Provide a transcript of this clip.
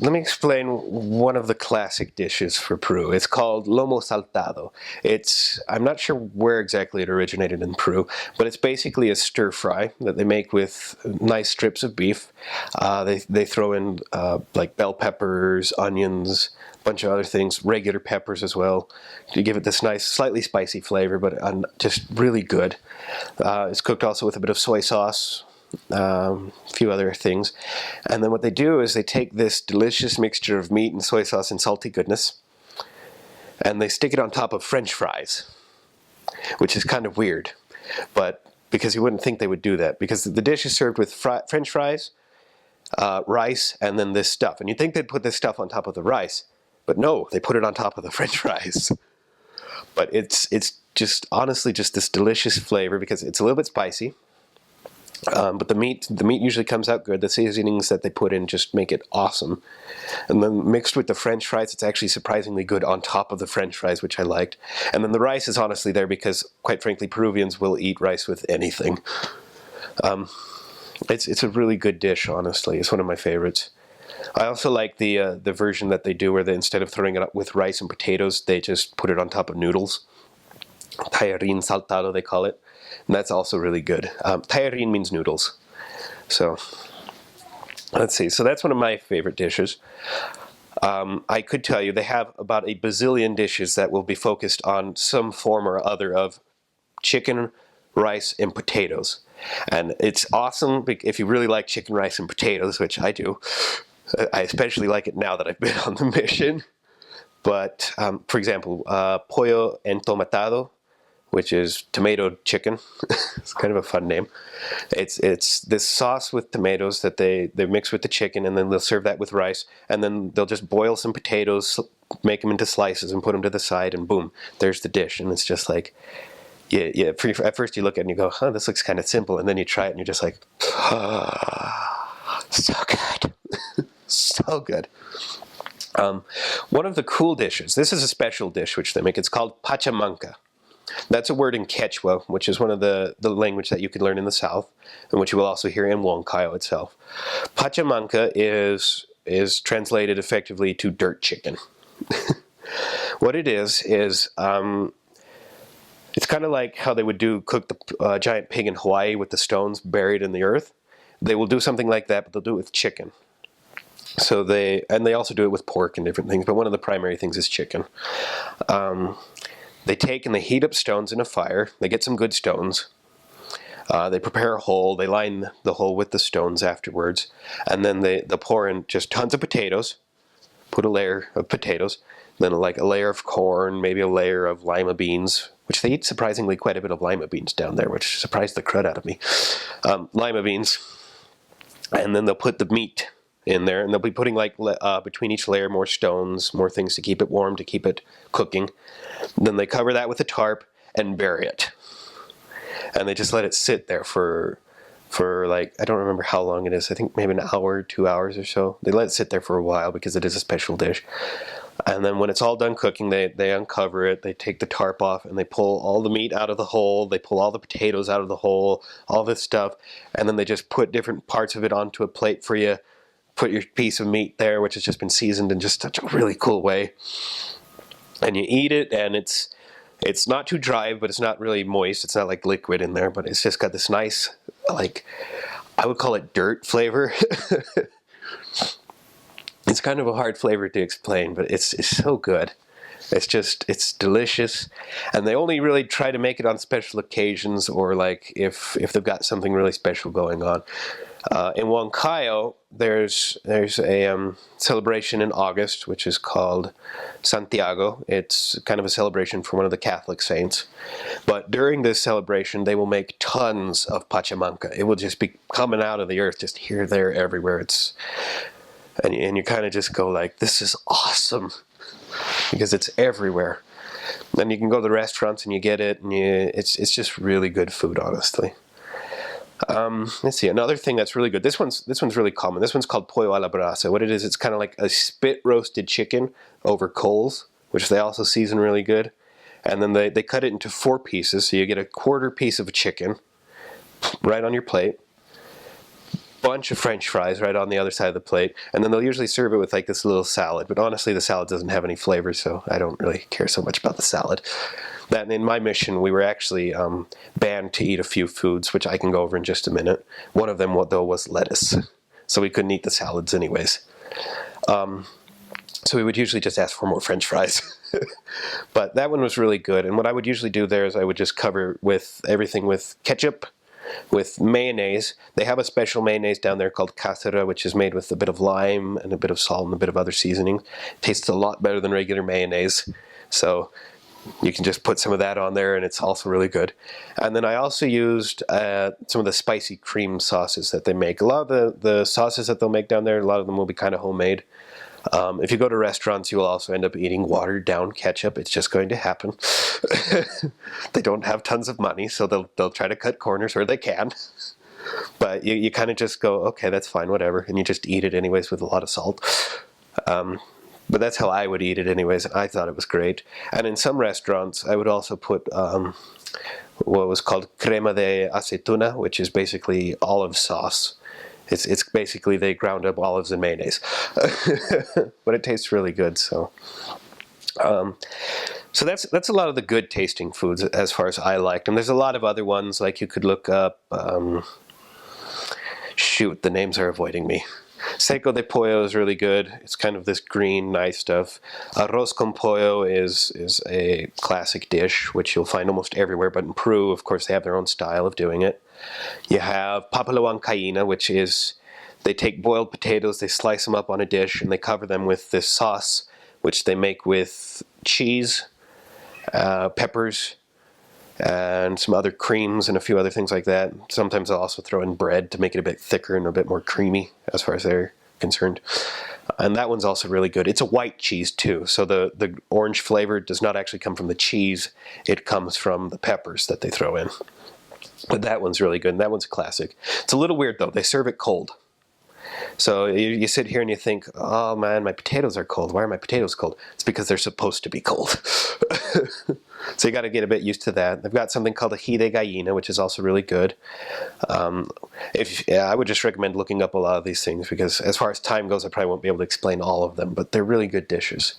let me explain one of the classic dishes for Peru. It's called Lomo saltado. I'm not sure where exactly it originated in Peru, but it's basically a stir fry that they make with nice strips of beef. They throw in like bell peppers, onions, a bunch of other things, regular peppers as well, to give it this nice, slightly spicy flavor, but just really good. It's cooked also with a bit of soy sauce, a few other things, and then what they do is they take this delicious mixture of meat and soy sauce and salty goodness, and they stick it on top of French fries, which is kind of weird, but because you wouldn't think they would do that, because the dish is served with French fries, rice, and then this stuff, and you'd think they'd put this stuff on top of the rice, but no, they put it on top of the French fries. But it's just honestly just this delicious flavor because it's a little bit spicy. But the meat usually comes out good. The seasonings that they put in just make it awesome. And then mixed with the French fries, it's actually surprisingly good on top of the French fries, which I liked. And then the rice is honestly there because, quite frankly, Peruvians will eat rice with anything. It's a really good dish, honestly. It's one of my favorites. I also like the version that they do where they, instead of throwing it up with rice and potatoes, they just put it on top of noodles. Tallarín saltado, they call it. And that's also really good. Tallarín means noodles. So, let's see. So that's one of my favorite dishes. I could tell you they have about a bazillion dishes that will be focused on some form or other of chicken, rice, and potatoes. And it's awesome if you really like chicken, rice, and potatoes, which I do. I especially like it now that I've been on the mission. But, for example, Pollo entomatado, which is tomato chicken. It's kind of a fun name. It's this sauce with tomatoes that they mix with the chicken, and then they'll serve that with rice, and then they'll just boil some potatoes, make them into slices, and put them to the side, and boom, there's the dish. And it's just like, yeah. At first you look at it and you go, huh, this looks kind of simple, and then you try it and you're just like, ah, so good. So good. One of the cool dishes, this is a special dish which they make, it's called Pachamanca. That's a word in Quechua, which is one of the language that you can learn in the South, and which you will also hear in Huancayo itself. Pachamanca is translated effectively to dirt chicken. What it is it's kind of like how they would cook the giant pig in Hawaii with the stones buried in the earth. They will do something like that, but they'll do it with chicken. So they also do it with pork and different things, but one of the primary things is chicken. They take and they heat up stones in a fire. They get some good stones. They prepare a hole. They line the hole with the stones afterwards. And then they'll pour in just tons of potatoes. Put a layer of potatoes. Then like a layer of corn, maybe a layer of lima beans, which they eat surprisingly quite a bit of lima beans down there, which surprised the crud out of me. Lima beans. And then they'll put the meat in there, and they'll be putting like between each layer more stones, more things to keep it warm, to keep it cooking. Then they cover that with a tarp and bury it, and they just let it sit there for like, I don't remember how long it is. I think maybe an hour, 2 hours or so. They let it sit there for a while because it is a special dish. And then when it's all done cooking, they uncover it, they take the tarp off, and they pull all the meat out of the hole, they pull all the potatoes out of the hole, all this stuff, and then they just put different parts of it onto a plate for you. Put your piece of meat there, which has just been seasoned in just such a really cool way. And you eat it, and it's not too dry, but it's not really moist. It's not like liquid in there, but it's just got this nice, like, I would call it dirt flavor. It's kind of a hard flavor to explain, but it's so good. It's delicious, and they only really try to make it on special occasions, or like if they've got something really special going on. In Huancayo, there's a celebration in August, which is called Santiago. It's kind of a celebration for one of the Catholic saints. But during this celebration, they will make tons of Pachamanca. It will just be coming out of the earth, just here, there, everywhere. And you kind of just go like, this is awesome, because it's everywhere. Then you can go to the restaurants and you get it, and it's just really good food, honestly. Let's see, another thing that's really good. This one's really common. This one's called Pollo a la brasa. What it is, it's kind of like a spit roasted chicken over coals, which they also season really good. And then they cut it into 4 pieces, so you get a quarter piece of chicken right on your plate. bunch of French fries right on the other side of the plate, and then they'll usually serve it with like this little salad. But honestly, the salad doesn't have any flavor, so I don't really care so much about the salad. That in my mission, we were actually banned to eat a few foods, which I can go over in just a minute. One of them, though, was lettuce, so we couldn't eat the salads anyways. So we would usually just ask for more French fries. But that one was really good, and what I would usually do there is I would just cover with everything with ketchup, with mayonnaise. They have a special mayonnaise down there called casera, which is made with a bit of lime and a bit of salt and a bit of other seasoning. It tastes a lot better than regular mayonnaise, so you can just put some of that on there, and it's also really good. And then I also used some of the spicy cream sauces that they make. A lot of the sauces that they'll make down there, a lot of them will be kind of homemade. If you go to restaurants, you will also end up eating watered down ketchup. It's just going to happen. They don't have tons of money, so they'll try to cut corners where they can. But you kind of just go, okay, that's fine, whatever, and you just eat it anyways with a lot of salt. But that's how I would eat it anyways. I thought it was great. And in some restaurants, I would also put what was called crema de aceituna, which is basically olive sauce. It's basically they ground up olives and mayonnaise, but it tastes really good. So that's a lot of the good tasting foods as far as I liked them. There's a lot of other ones like you could look up. Shoot, the names are avoiding me. Seco de pollo is really good. It's kind of this green, nice stuff. Arroz con pollo is a classic dish, which you'll find almost everywhere, but in Peru, of course, they have their own style of doing it. You have papa la huancaína, which is, they take boiled potatoes, they slice them up on a dish, and they cover them with this sauce, which they make with cheese, peppers, and some other creams and a few other things like that. Sometimes I'll also throw in bread to make it a bit thicker and a bit more creamy as far as they're concerned. And that one's also really good. It's a white cheese too, so the orange flavor does not actually come from the cheese, it comes from the peppers that they throw in. But that one's really good, and that one's a classic. It's a little weird though, they serve it cold. So you sit here and you think, oh man, my potatoes are cold. Why are my potatoes cold? It's because they're supposed to be cold. So you got to get a bit used to that. They've got something called a ají de gallina, which is also really good. I would just recommend looking up a lot of these things because as far as time goes, I probably won't be able to explain all of them, but they're really good dishes.